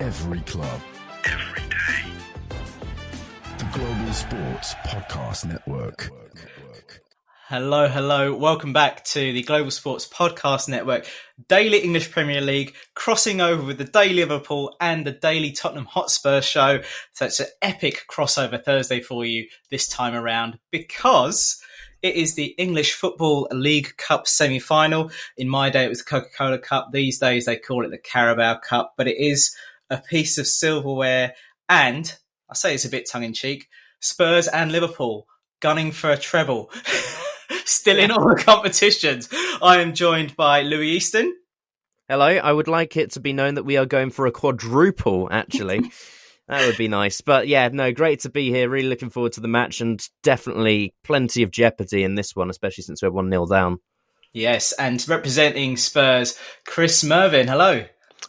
Every club. Every day. The Global Sports Podcast Network. Hello. Welcome back to the Global Sports Podcast Network, Daily English Premier League, crossing over with the Daily Liverpool and the Daily Tottenham Hotspur show. So it's an epic crossover Thursday for you this time around because it is the English Football League Cup semi-final. In my day, it was the Coca-Cola Cup. These days, they call it the Carabao Cup, but it is a piece of silverware. And I say it's a bit tongue-in-cheek, Spurs and Liverpool gunning for a treble. Still in all the competitions. I am joined by Louie Easton. Hello. I would like it to be known that we are going for a quadruple, actually. That would be nice. But yeah, no, great to be here. Really looking forward to the match and definitely plenty of jeopardy in this one, especially since we're 1-0 down. Yes, and representing Spurs, Chris Mervyn. Hello.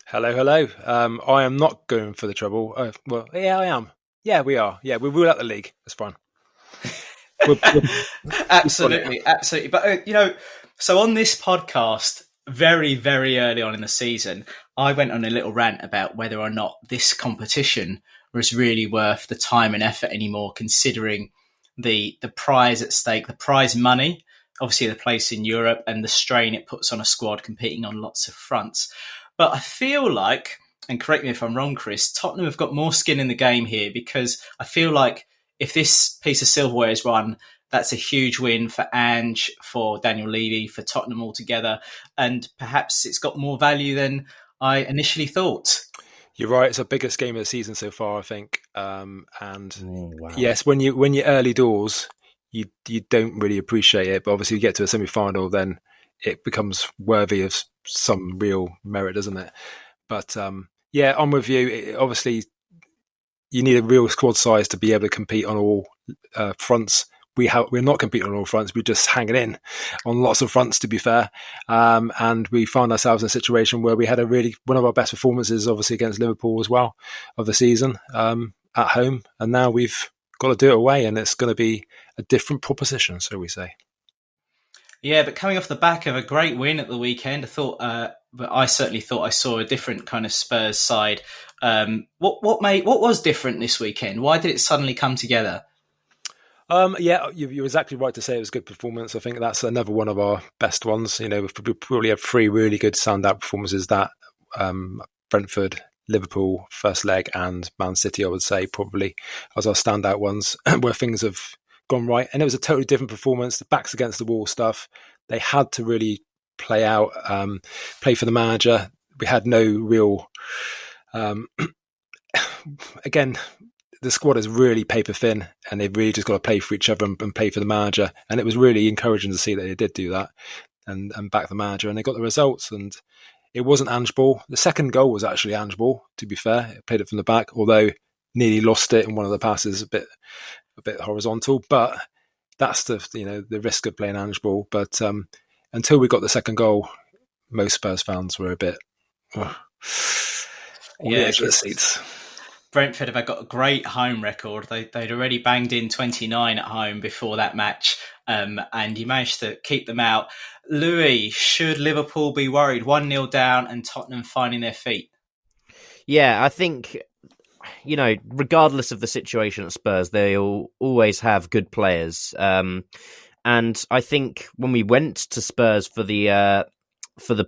Hello. I am not going for the treble. Well, yeah, I am. Yeah, we are. Yeah, we rule out the league. That's fine. Absolutely. But, so on this podcast, very, very early on in the season, I went on a little rant about whether or not this competition was really worth the time and effort anymore, considering the prize at stake, the prize money, obviously the place in Europe and the strain it puts on a squad competing on lots of fronts. But I feel like, and correct me if I'm wrong, Chris, Tottenham have got more skin in the game here because I feel like if this piece of silverware is won, that's a huge win for Ange, for Daniel Levy, for Tottenham altogether. And perhaps it's got more value than I initially thought. You're right. It's our biggest game of the season so far, I think. Wow. Yes, when you're early doors, you don't really appreciate it. But obviously, you get to a semi-final, then it becomes worthy of some real merit, doesn't it? But yeah, I'm with you. Obviously, you need a real squad size to be able to compete on all fronts. We're not competing on all fronts. We're just hanging in on lots of fronts, to be fair. And we found ourselves in a situation where we had one of our best performances, obviously against Liverpool as well, of the season at home. And now we've got to do it away, and it's going to be a different proposition, so we say. Yeah, but coming off the back of a great win at the weekend, but I certainly thought I saw a different kind of Spurs side. What was different this weekend? Why did it suddenly come together? Yeah, you're exactly right to say it was a good performance. I think that's another one of our best ones. We probably have three really good standout performances: that Brentford, Liverpool first leg, and Man City. I would say probably as our standout ones where things have gone right. And it was a totally different performance. The backs against the wall stuff. They had to really play out, play for the manager. We had no real. Again, the squad is really paper thin, and they've really just got to play for each other and play for the manager. And it was really encouraging to see that they did do that and back the manager, and they got the results. And it wasn't Ange ball. The second goal was actually Ange ball, to be fair. It played it from the back, although nearly lost it in one of the passes, a bit horizontal. But that's the risk of playing Ange ball. But until we got the second goal, most Spurs fans were a bit on the edge of the seats. Brentford have got a great home record. They'd already banged in 29 at home before that match, and you managed to keep them out. Louis, should Liverpool be worried? 1-0 down and Tottenham finding their feet? Yeah, I think, regardless of the situation at Spurs, they'll always have good players. And I think when we went to Spurs for the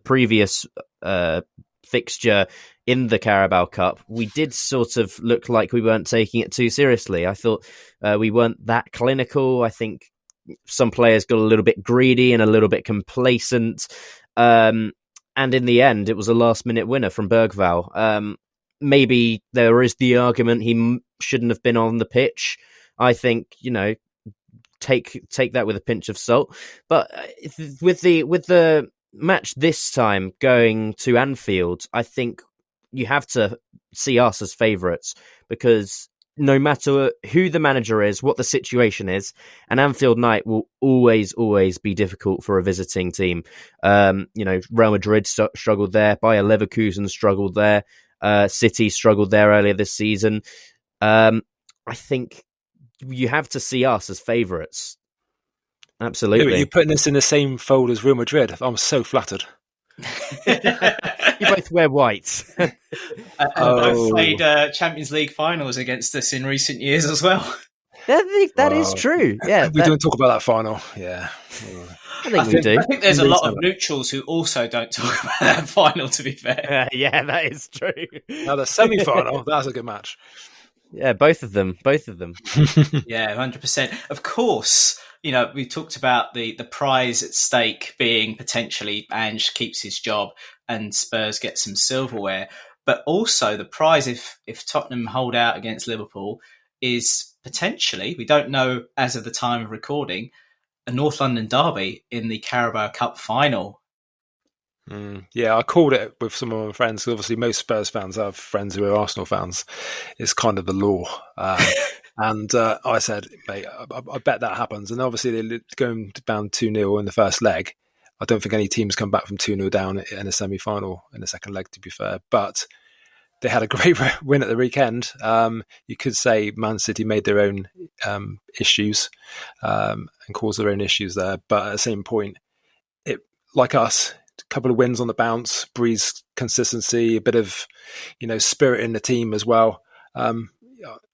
previous fixture in the Carabao Cup, we did sort of look like we weren't taking it too seriously. I thought we weren't that clinical. I think some players got a little bit greedy and a little bit complacent. And in the end, it was a last-minute winner from Bergvall. Maybe there is the argument he shouldn't have been on the pitch. I think, take that with a pinch of salt. But with the match this time going to Anfield, I think you have to see us as favourites, because no matter who the manager is, what the situation is, an Anfield night will always be difficult for a visiting team. Real Madrid struggled there, Bayer Leverkusen struggled there, City struggled there earlier this season. I think you have to see us as favourites. Absolutely. You're putting us in the same fold as Real Madrid. I'm so flattered. You both wear white. And both played Champions League finals against us in recent years as well. That is true. Yeah, we don't talk about that final. Yeah, I think we do. I think there's a lot of neutrals who also don't talk about that final, to be fair. Yeah, that is true. Now the semi-final, that's a good match. Yeah, both of them. Yeah, 100%. Of course, we talked about the prize at stake being potentially Ange keeps his job and Spurs get some silverware. But also the prize, if Tottenham hold out against Liverpool, is potentially, we don't know as of the time of recording, a North London derby in the Carabao Cup final. Yeah, I called it with some of my friends. Obviously, most Spurs fans have friends who are Arsenal fans. It's kind of the law. And I said, mate, I bet that happens. And obviously, they're going down 2-0 in the first leg. I don't think any teams come back from 2-0 down in a semi-final in the second leg, to be fair. But they had a great win at the weekend. You could say Man City made their own issues and caused their own issues there. But at the same point, it, like us, a couple of wins on the bounce, breeds consistency, a bit of spirit in the team as well.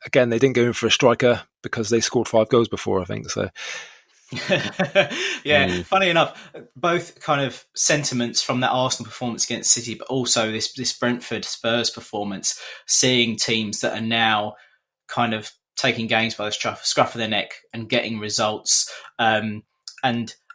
Again, they didn't go in for a striker because they scored 5 goals before, I think. So. Yeah, funny enough, both kind of sentiments from that Arsenal performance against City, but also this Brentford Spurs performance, seeing teams that are now kind of taking games by the scruff of their neck and getting results. And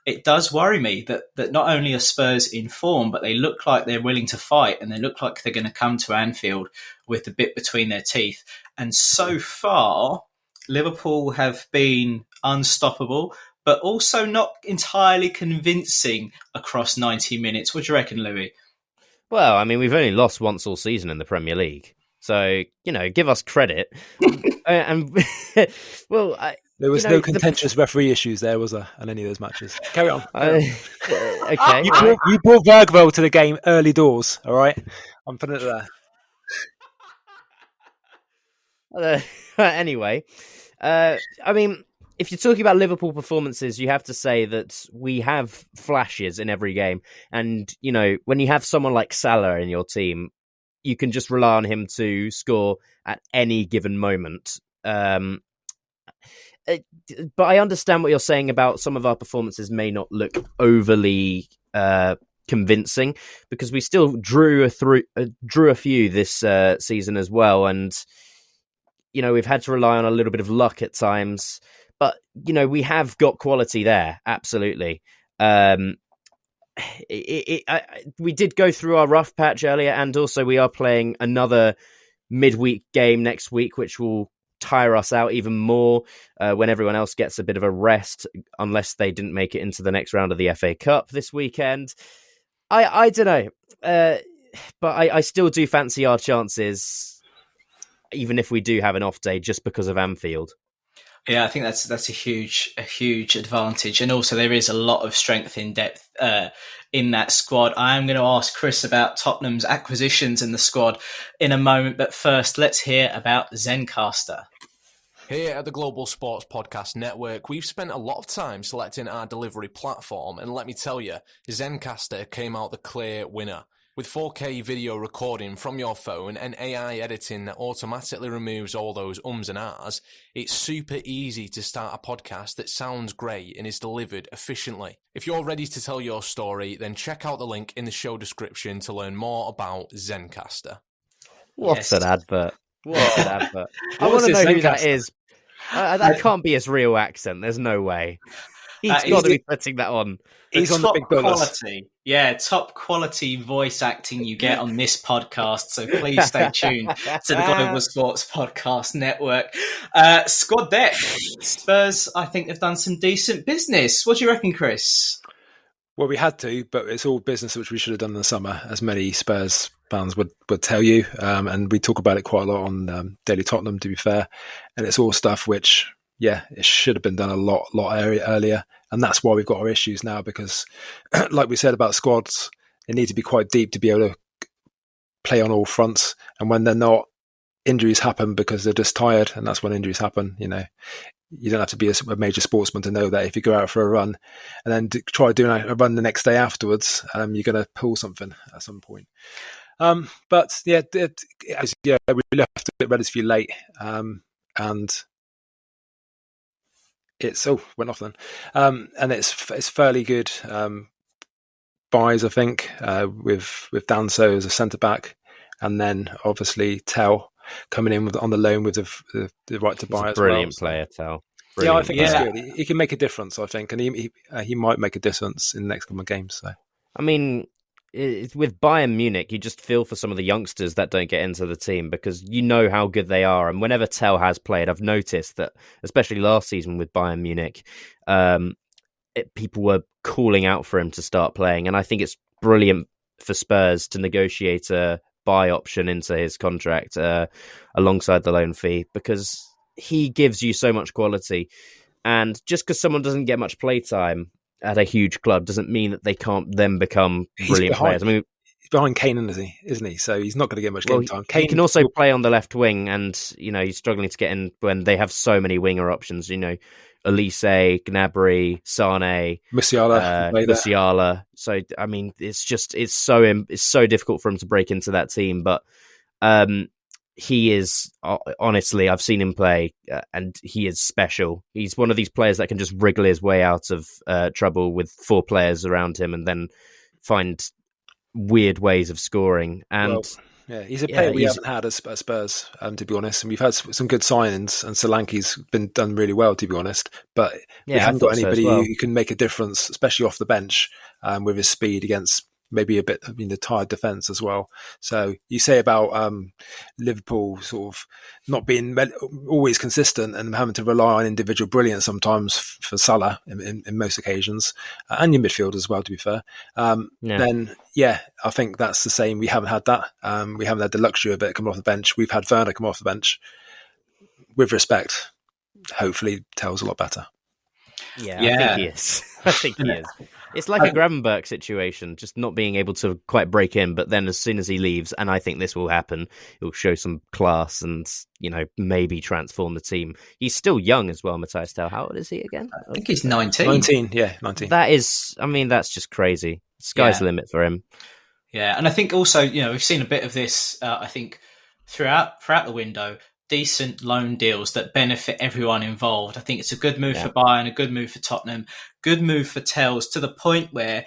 it does worry me that not only are Spurs in form, but they look like they're willing to fight and they look like they're going to come to Anfield with the bit between their teeth. And so far, Liverpool have been unstoppable, but also not entirely convincing across 90 minutes. What do you reckon, Louie? Well, I mean, we've only lost once all season in the Premier League. So, give us credit. There was no contentious referee issues there, was there, on any of those matches? Carry on. Okay. You brought Bergvall to the game early doors, all right? I'm putting it there. Anyway, I mean, if you're talking about Liverpool performances, you have to say that we have flashes in every game. And, when you have someone like Salah in your team, you can just rely on him to score at any given moment. But I understand what you're saying about some of our performances may not look overly convincing, because we still drew a few this season as well. And, we've had to rely on a little bit of luck at times. But, we have got quality there, absolutely. We did go through our rough patch earlier, and also we are playing another midweek game next week, which will tire us out even more when everyone else gets a bit of a rest, unless they didn't make it into the next round of the FA Cup this weekend. I don't know, but I still do fancy our chances, even if we do have an off day, just because of Anfield. Yeah, I think that's a huge advantage, and also there is a lot of strength in depth in that squad. I am going to ask Chris about Tottenham's acquisitions in the squad in a moment, but first, let's hear about Zencastr. Here at the Global Sports Podcast Network, we've spent a lot of time selecting our delivery platform, and let me tell you, Zencastr came out the clear winner. With 4K video recording from your phone and AI editing that automatically removes all those ums and ahs, it's super easy to start a podcast that sounds great and is delivered efficiently. If you're ready to tell your story, then check out the link in the show description to learn more about Zencastr. What's an advert? What an advert. I want to know who that is. That can't be his real accent. There's no way. He's got to be putting that on. He's on the big quality. Yeah, top quality voice acting you get on this podcast. So please stay tuned to the Global Sports Podcast Network. Squad depth. Spurs, I think, have done some decent business. What do you reckon, Chris? Well, we had to, but it's all business which we should have done in the summer, as many Spurs fans would tell you. And we talk about it quite a lot on Daily Tottenham, to be fair. And it's all stuff which, yeah, it should have been done a lot earlier. And that's why we've got our issues now, because like we said about squads, they need to be quite deep to be able to play on all fronts. And when they're not, injuries happen because they're just tired. And that's when injuries happen, You don't have to be a major sportsman to know that if you go out for a run and then try doing a run the next day afterwards, you're going to pull something at some point. But yeah, we left it relatively late, and it's went off then, and it's fairly good buys, I think, with Danso as a centre back, and then obviously Tell coming in on the loan with the right to buy as well. Brilliant player, Tell. Yeah, I think he's good. He can make a difference, I think, and he might make a difference in the next couple of games. So, I mean, with Bayern Munich, you just feel for some of the youngsters that don't get into the team because you know how good they are. And whenever Tell has played, I've noticed that, especially last season with Bayern Munich, people were calling out for him to start playing. And I think it's brilliant for Spurs to negotiate a buy option into his contract alongside the loan fee because he gives you so much quality. And just because someone doesn't get much playtime at a huge club doesn't mean that they can't then become brilliant players. I mean, he's behind Kane, isn't he? So he's not going to get much game time. Kane, he can also play on the left wing, and he's struggling to get in when they have so many winger options. Elise, Gnabry, Sane, Musiala. So I mean, it's so difficult for him to break into that team. But he is honestly, I've seen him play, and he is special. He's one of these players that can just wriggle his way out of trouble with 4 players around him, and then find weird ways of scoring. And he's a player we haven't had at Spurs, to be honest. And we've had some good signings, and Solanke's done really well, to be honest. But we haven't got anybody who can make a difference, especially off the bench, with his speed against maybe a bit tired defence as well. So you say about Liverpool sort of not being always consistent and having to rely on individual brilliance sometimes for Salah in most occasions, and your midfield as well, to be fair. Then I think that's the same. We haven't had that. We haven't had the luxury of it coming off the bench. We've had Werner come off the bench. With respect, hopefully Tell's a lot better. Yeah, I think he is. I think he is. It's like a Gravenberch situation, just not being able to quite break in, but then as soon as he leaves, and I think this will happen, he'll show some class and, maybe transform the team. He's still young as well, Matthias Tell. How old is he again? I think he's 19. 19, yeah, 19. That's just crazy. Sky's the limit for him. Yeah, and I think also, we've seen a bit of this, I think, throughout the window. Decent loan deals that benefit everyone involved. I think it's a good move for Bayern, a good move for Tottenham, good move for Tels, to the point where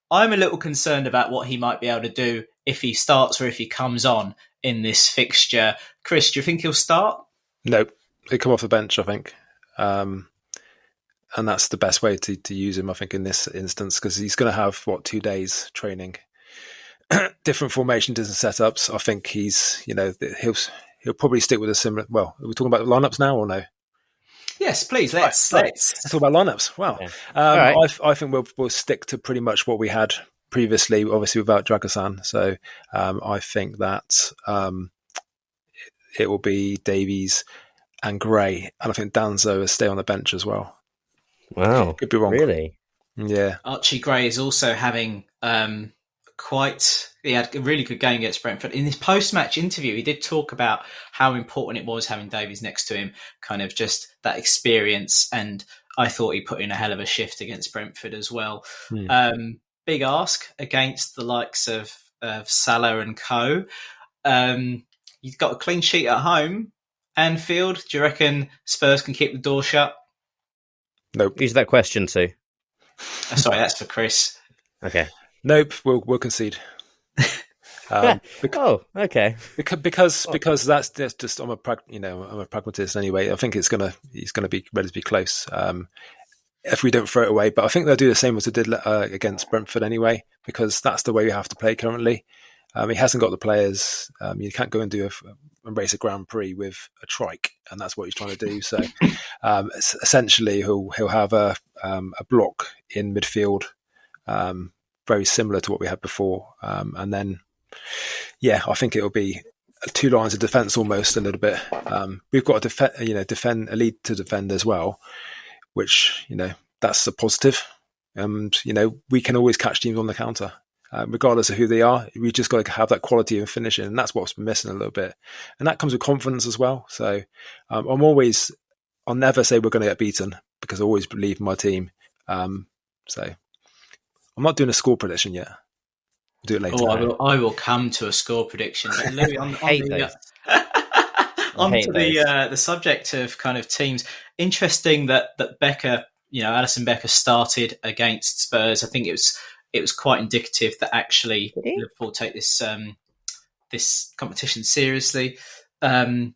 I'm a little concerned about what he might be able to do if he starts or if he comes on in this fixture. Chris, do you think he'll start? No, he'll come off the bench, I think. And that's the best way to use him, I think, in this instance, because he's going to have, 2 days training. Different formations and setups. I think he'll probably stick with a similar. Well, are we talking about the lineups now or no? Yes, please. Let's talk about lineups. Wow. Yeah. Right. I think we'll stick to pretty much what we had previously, obviously without Dragosan. So I think that it will be Davies and Gray, and I think Danzo will stay on the bench as well. Wow, could be wrong. Really? Yeah. Archie Gray is also having. He had a really good game against Brentford. In his post-match interview, he did talk about how important it was having Davies next to him, kind of just that experience. And I thought he put in a hell of a shift against Brentford as well. Big ask against the likes of Salah and co. You've got a clean sheet at home. Anfield, do you reckon Spurs can keep the door shut? Nope. Who's that question to? Sorry, that's for Chris. Okay. Nope, we'll concede. Okay. Because that's just I'm a pragmatist anyway. I think he's gonna be relatively close if we don't throw it away. But I think they'll do the same as they did against Brentford anyway, because that's the way we have to play currently. He hasn't got the players. You can't go and embrace a Grand Prix with a trike, and that's what he's trying to do. So essentially, he'll have a block in midfield. Very similar to what we had before, and then I think it'll be 2 lines of defence almost a little bit. We've got to a lead to defend as well, which that's a positive. And we can always catch teams on the counter, regardless of who they are. We just got to have that quality of finishing, and that's what's been missing a little bit. And that comes with confidence as well. So I I'll never say we're going to get beaten because I always believe in my team. So I'm not doing a score prediction yet. I'll do it later. I will come to a score prediction. But Louis, onto the subject of kind of teams. Interesting that Becker, Alisson Becker started against Spurs. I think it was quite indicative that actually Liverpool take this competition seriously. In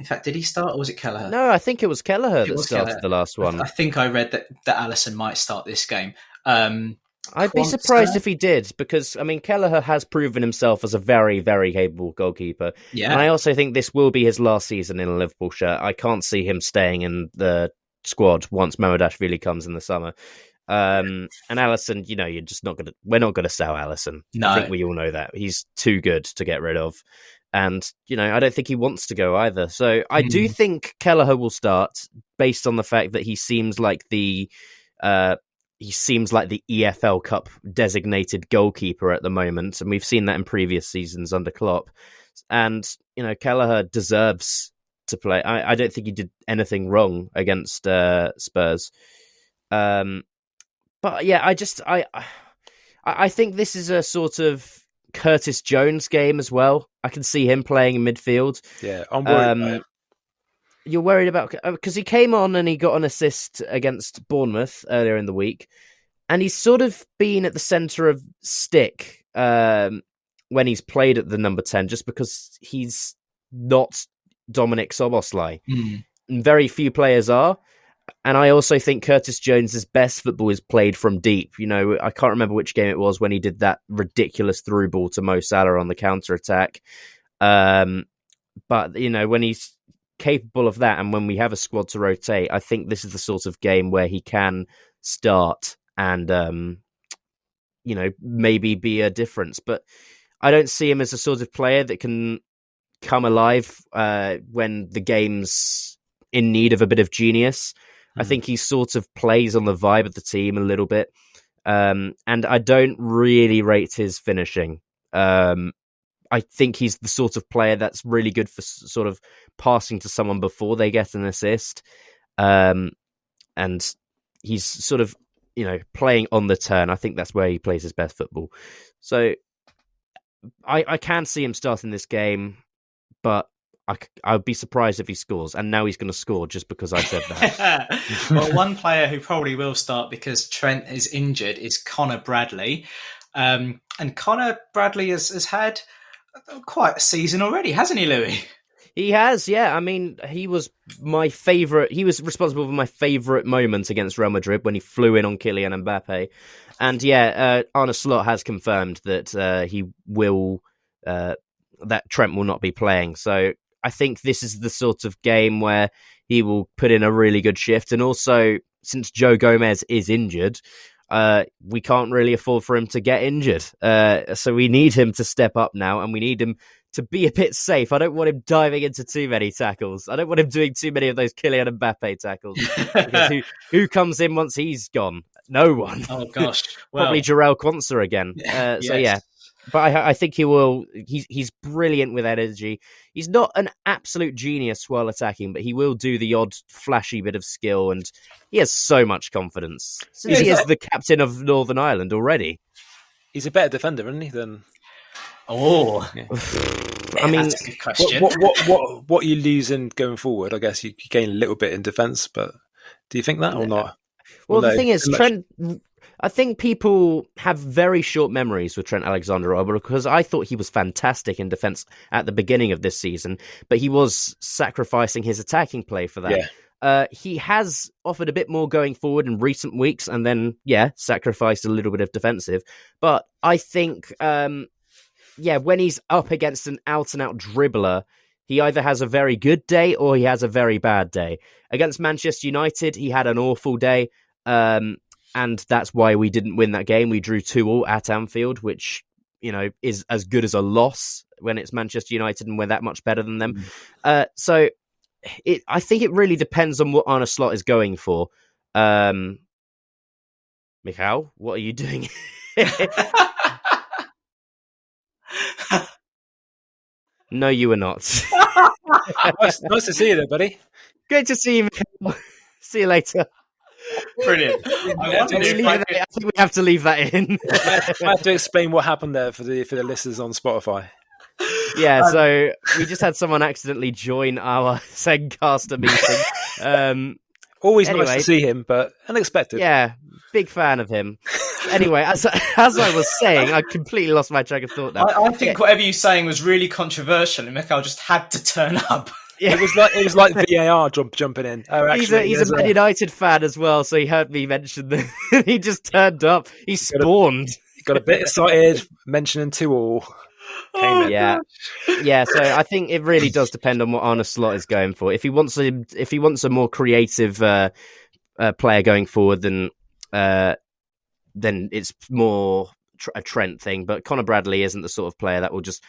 fact, did he start or was it Kelleher? No, I think it was Kelleher that started the last one. I think I read that Alisson might start this game. I'd be surprised if he did, because, I mean, Kelleher has proven himself as a very, very capable goalkeeper. Yeah. And I also think this will be his last season in a Liverpool shirt. I can't see him staying in the squad once Mamardashvili comes in the summer. And Alisson, we're not going to sell Alisson. No. I think we all know that. He's too good to get rid of. And, I don't think he wants to go either. So I do think Kelleher will start based on the fact that he seems like the EFL Cup designated goalkeeper at the moment. And we've seen that in previous seasons under Klopp. And, Kelleher deserves to play. I don't think he did anything wrong against Spurs. But yeah, I think this is a sort of Curtis Jones game as well. I can see him playing in midfield. Yeah, I'm worried about it. You're worried about... Because he came on and he got an assist against Bournemouth earlier in the week. And he's sort of been at the centre of stick when he's played at the number 10, just because he's not Dominic Szoboszlai. And very few players are. And I also think Curtis Jones' best football is played from deep. I can't remember which game it was when he did that ridiculous through ball to Mo Salah on the counter-attack. But, when he's capable of that and when we have a squad to rotate, I think this is the sort of game where he can start and, maybe be a difference. But I don't see him as a sort of player that can come alive when the game's in need of a bit of genius. I think he sort of plays on the vibe of the team a little bit. And I don't really rate his finishing. I think he's the sort of player that's really good for sort of passing to someone before they get an assist. And he's sort of, playing on the turn. I think that's where he plays his best football. So I can see him starting this game, but I would be surprised if he scores, and now he's going to score just because I said that. Well, one player who probably will start because Trent is injured is Connor Bradley. And Connor Bradley has had quite a season already, hasn't he, Louis? He has, yeah. I mean, he was my favourite. He was responsible for my favourite moment against Real Madrid when he flew in on Kylian Mbappe. And yeah, Arne Slot has confirmed that he will, that Trent will not be playing. So I think this is the sort of game where he will put in a really good shift. And also, since Joe Gomez is injured, we can't really afford for him to get injured. So we need him to step up now, and we need him to be a bit safe. I don't want him diving into too many tackles. I don't want him doing too many of those Kylian Mbappe tackles. Because who comes in once he's gone? No one. Oh, gosh. Probably Jarell Quansah again. Yes. So, yeah. But I think he will. He's brilliant with energy. He's not an absolute genius while attacking, but he will do the odd flashy bit of skill, and he has so much confidence. Since he is the captain of Northern Ireland already. He's a better defender, isn't he? Than yeah. I mean, that's a good question. What are you losing going forward? I guess you gain a little bit in defence, but do you think that or not? Well, the thing is, Trent. I think people have very short memories with Trent Alexander-Arnold because I thought he was fantastic in defence at the beginning of this season, but he was sacrificing his attacking play for that. Yeah. He has offered a bit more going forward in recent weeks and then, sacrificed a little bit of defensive. But I think, when he's up against an out-and-out dribbler, he either has a very good day or he has a very bad day. Against Manchester United, he had an awful day. And that's why we didn't win that game. We drew 2-2 at Anfield, which, is as good as a loss when it's Manchester United and we're that much better than them. So I think it really depends on what Arne Slot is going for. Michal, what are you doing? No, you were not. Nice to see you there, buddy. Great to see you. See you later. Brilliant. I think we have to leave that in. I have to explain what happened there for the listeners on Spotify. Yeah, so we just had someone accidentally join our Zencastr meeting. Always anyway, nice to see him, but unexpected. Yeah, big fan of him. Anyway, as I was saying, I completely lost my track of thought now. I think whatever you're saying was really controversial, and Mikhail just had to turn up. Yeah. It was like VAR jumping in. Oh, actually, he's a Man United fan as well, so he heard me mention that. He just turned up. He spawned. Got a bit excited mentioning 2-2. Yeah. So I think it really does depend on what Arne Slot is going for. If he wants a more creative player going forward, then it's more a Trent thing. But Conor Bradley isn't the sort of player that will just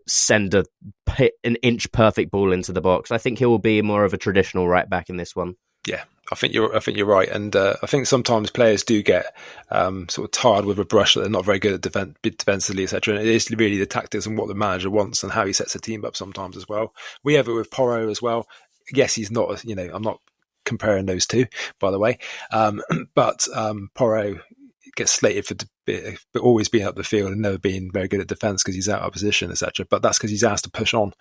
send an inch perfect ball into the box. I think he will be more of a traditional right back in this one. Yeah, I think you're right, and I think sometimes players do get sort of tired with a brush that they're not very good at defensively, etc. And it is really the tactics and what the manager wants and how he sets the team up sometimes as well. We have it with Porro as well. Yes, he's not. I'm not comparing those two, by the way, but Porro gets slated for always being up the field and never being very good at defence because he's out of position, etc. But that's because he's asked to push on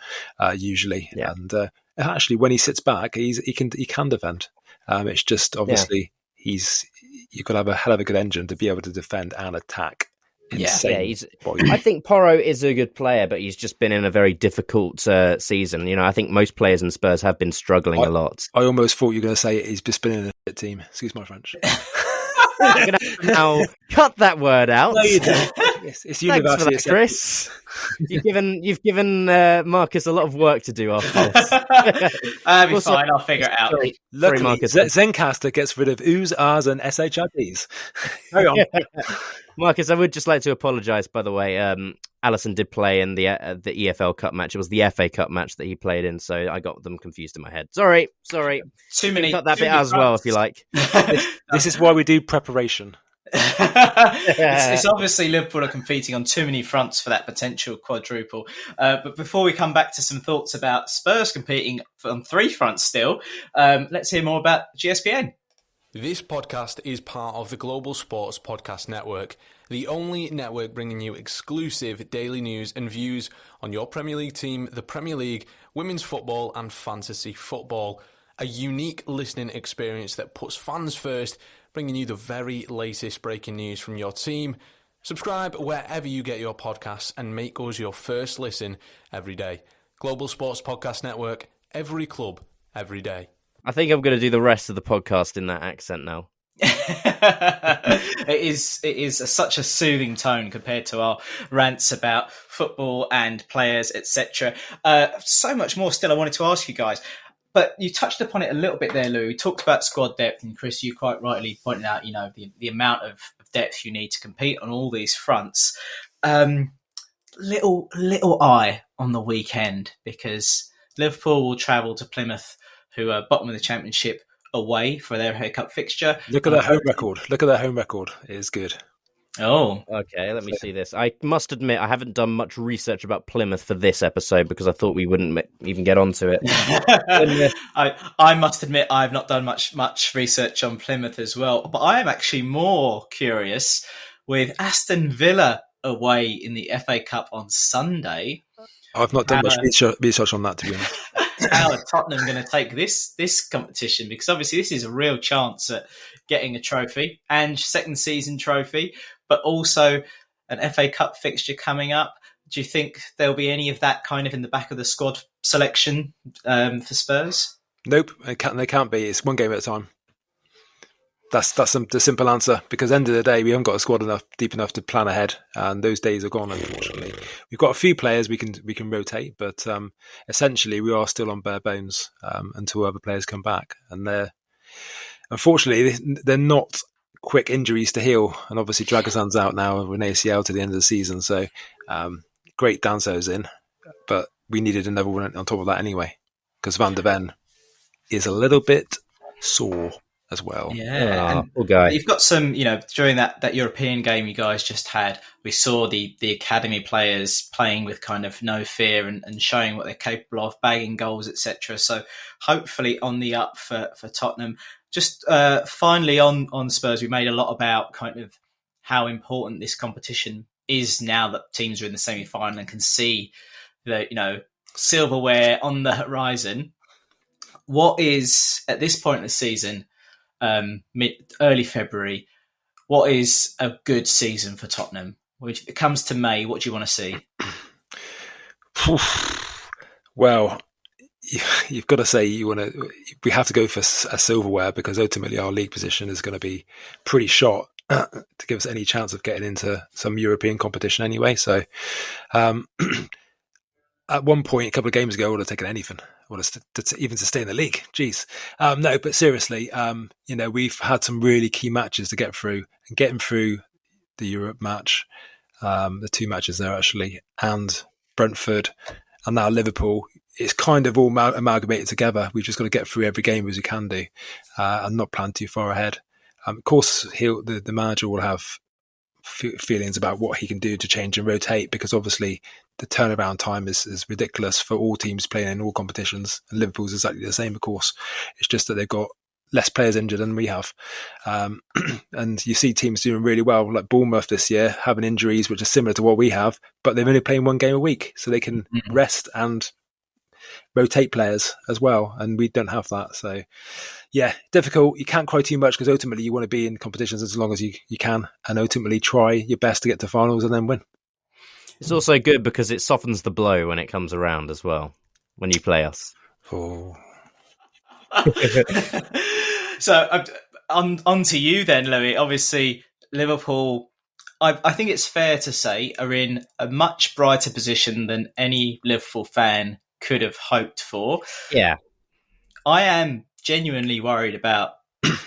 usually, and actually when he sits back, he can defend. It's just obviously you've got to have a hell of a good engine to be able to defend and attack. I think Porro is a good player, but he's just been in a very difficult season. I think most players in Spurs have been struggling a lot. I almost thought you were going to say he's just been in a shit team. Excuse my French. You're going to have to now cut that word out. No, you don't. Yes, it's university. Thanks for that, Chris. You've given Marcus a lot of work to do after this. I'll be fine. I'll figure it out. Luckily, Marcus. Zencastr gets rid of oohs, ahs, and shids. Hang on. Marcus, I would just like to apologise, by the way. Alisson did play in the EFL Cup match. It was the FA Cup match that he played in, so I got them confused in my head. Sorry. Too many. Cut that bit out as well, if you like. This is why we do preparation. It's obviously Liverpool are competing on too many fronts for that potential quadruple. But before we come back to some thoughts about Spurs competing on 3 fronts still, let's hear more about GSPN. This podcast is part of the Global Sports Podcast Network, the only network bringing you exclusive daily news and views on your Premier League team, the Premier League, women's football and fantasy football. A unique listening experience that puts fans first, bringing you the very latest breaking news from your team. Subscribe wherever you get your podcasts and make us your first listen every day. Global Sports Podcast Network, every club, every day. I think I'm going to do the rest of the podcast in that accent now. It is such a soothing tone compared to our rants about football and players, etc. So much more still I wanted to ask you guys. But you touched upon it a little bit there, Louie. We talked about squad depth, and Chris, you quite rightly pointed out, the amount of depth you need to compete on all these fronts. Little eye on the weekend, because Liverpool will travel to Plymouth, who are bottom of the Championship, away for their FA Cup fixture. Look at their home record. It is good. Oh, okay. Let me see this. I must admit, I haven't done much research about Plymouth for this episode because I thought we wouldn't even get onto it. I must admit, I've not done much research on Plymouth as well. But I am actually more curious with Aston Villa away in the FA Cup on Sunday. I've not done much research on that, to be honest. How are Tottenham going to take this competition? Because obviously this is a real chance at getting a trophy and second season trophy, but also an FA Cup fixture coming up. Do you think there'll be any of that kind of in the back of the squad selection for Spurs? Nope, they can't be. It's one game at a time. That's the simple answer, because at the end of the day, we haven't got a squad deep enough to plan ahead, and those days are gone, unfortunately. We've got a few players we can rotate, but essentially we are still on bare bones until other players come back, and unfortunately they're not quick injuries to heal, and obviously Dragosan's out now with an ACL to the end of the season, so great Danso's in, but we needed another one on top of that anyway, because Van de Ven is a little bit sore. as well. Yeah, poor guy. You've got some, during that European game you guys just had, we saw the academy players playing with kind of no fear and showing what they're capable of, bagging goals, etc. So hopefully on the up for Tottenham. Just finally on Spurs, we made a lot about kind of how important this competition is now that teams are in the semi-final and can see the silverware on the horizon. What is, at this point in the season, early February, what is a good season for Tottenham? If it comes to May, what do you want to see? Well, you've got to say we have to go for a silverware, because ultimately our league position is going to be pretty shot to give us any chance of getting into some European competition anyway. So at one point, a couple of games ago, I would have taken anything. Even to stay in the league. Jeez. No, but seriously, we've had some really key matches to get through, and getting through the Europe match, the two matches there actually, and Brentford, and now Liverpool. It's kind of all amalgamated together. We've just got to get through every game as we can do, and not plan too far ahead. Of course, the manager will have feelings about what he can do to change and rotate, because obviously the turnaround time is ridiculous for all teams playing in all competitions, and Liverpool's exactly the same, of course. It's just that they've got less players injured than we have, and you see teams doing really well, like Bournemouth this year, having injuries which are similar to what we have, but they're only playing one game a week, so they can rest and rotate players as well, and we don't have that. So yeah, difficult. You can't cry too much, because ultimately you want to be in competitions as long as you can, and ultimately try your best to get to finals and then win. It's also good because it softens the blow when it comes around as well, when you play us. Oh. So on to you then, Louie. Obviously, Liverpool, I think it's fair to say, are in a much brighter position than any Liverpool fan could have hoped for. Yeah. I am genuinely worried about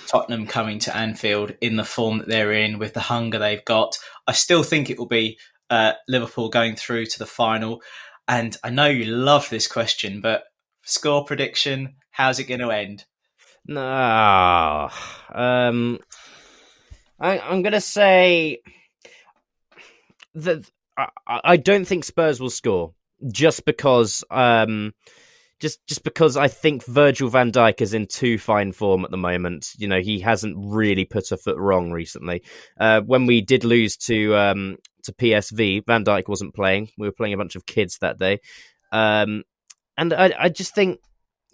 Tottenham coming to Anfield in the form that they're in, with the hunger they've got. I still think it will be Liverpool going through to the final. And I know you love this question, but score prediction, how's it going to end? No. I'm going to say that I don't think Spurs will score, just because just because I think Virgil van Dijk is in too fine form at the moment. He hasn't really put a foot wrong recently. When we did lose to PSV, Van Dijk wasn't playing. We were playing a bunch of kids that day. And I just think,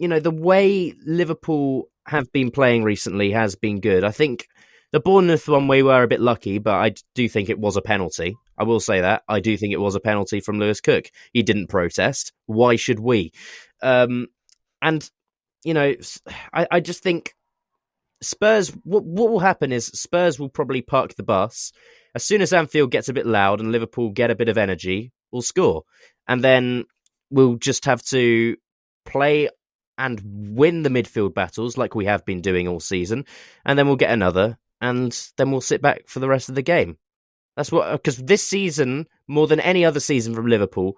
the way Liverpool have been playing recently has been good. I think the Bournemouth one, we were a bit lucky, but I do think it was a penalty. I will say that. I do think it was a penalty from Lewis Cook. He didn't protest. Why should we? I just think Spurs, what will happen is Spurs will probably park the bus. As soon as Anfield gets a bit loud and Liverpool get a bit of energy, we'll score. And then we'll just have to play and win the midfield battles like we have been doing all season. And then we'll get another, and then we'll sit back for the rest of the game. That's because this season, more than any other season from Liverpool,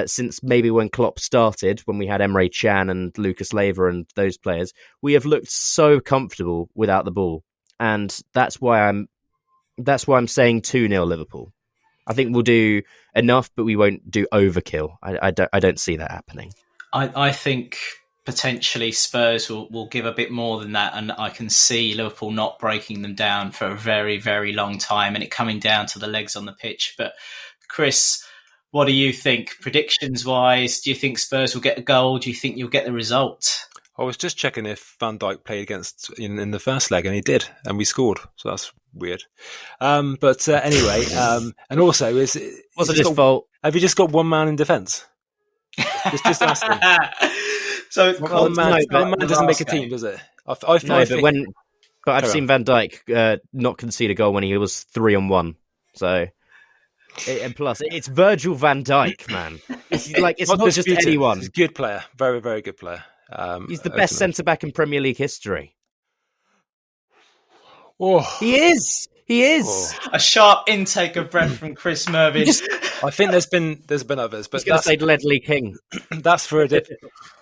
since maybe when Klopp started, when we had Emre Can and Lucas Leiva and those players, we have looked so comfortable without the ball. And that's why I'm saying 2-0 Liverpool. I think we'll do enough, but we won't do overkill. I don't see that happening. I think potentially Spurs will give a bit more than that, and I can see Liverpool not breaking them down for a very, very long time, and it coming down to the legs on the pitch. But Chris, what do you think? Predictions-wise, do you think Spurs will get a goal? Do you think you'll get the result? I was just checking if Van Dijk played against in the first leg, and he did, and we scored. So that's weird. But anyway, and also, wasn't his fault? Have you just got one man in defence? Just asking. So one man doesn't make a team, does it? But I've seen Van Dijk not concede a goal when he was 3-on-1. So. And plus, it's Virgil van Dijk, man. It's not just anyone. He's a good player. Very, very good player. He's the best centre-back in Premier League history. Oh. He is. Oh. A sharp intake of breath from Chris Mervyn. I think there's been others, but he's going to say Ledley King. That's for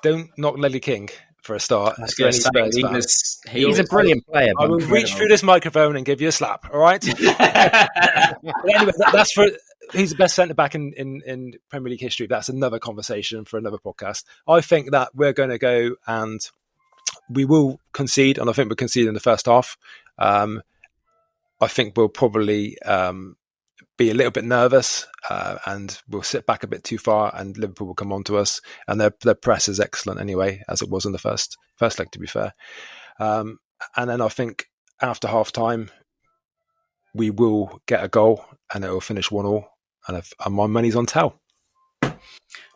don't knock Ledley King for a start. I was To going to any say, Spurs he fan. was He's a brilliant player. I but will reach through this microphone and give you a slap. All right. But anyway, that's for. He's the best centre back in Premier League history. That's another conversation for another podcast. I think that we're going to go and we will concede, and I think we'll concede in the first half. I think we'll probably be a little bit nervous and we'll sit back a bit too far, and Liverpool will come on to us. And their press is excellent anyway, as it was in the first leg, to be fair. And then I think after half time, we will get a goal and it will finish 1-1. And my money's on Tell.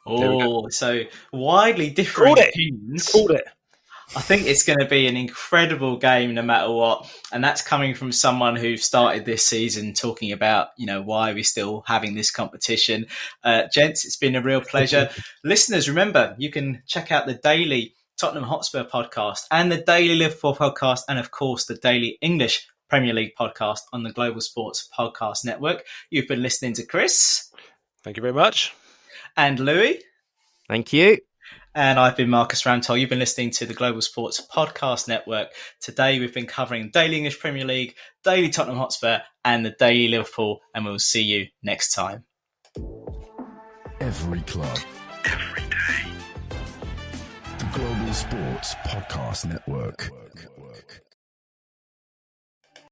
Oh, so widely different opinions. Called it. I think it's going to be an incredible game no matter what. And that's coming from someone who started this season talking about, why we're still having this competition. Gents, it's been a real pleasure. Listeners, remember, you can check out the daily Tottenham Hotspur podcast and the daily Liverpool podcast and, of course, the daily English Premier League podcast on the Global Sports Podcast Network. You've been listening to Chris. Thank you very much. And Louie. Thank you. And I've been Marcus Ramtohul. You've been listening to the Global Sports Podcast Network. Today we've been covering Daily English Premier League, Daily Tottenham Hotspur and the Daily Liverpool. And we'll see you next time. Every club, every day. The Global Sports Podcast Network.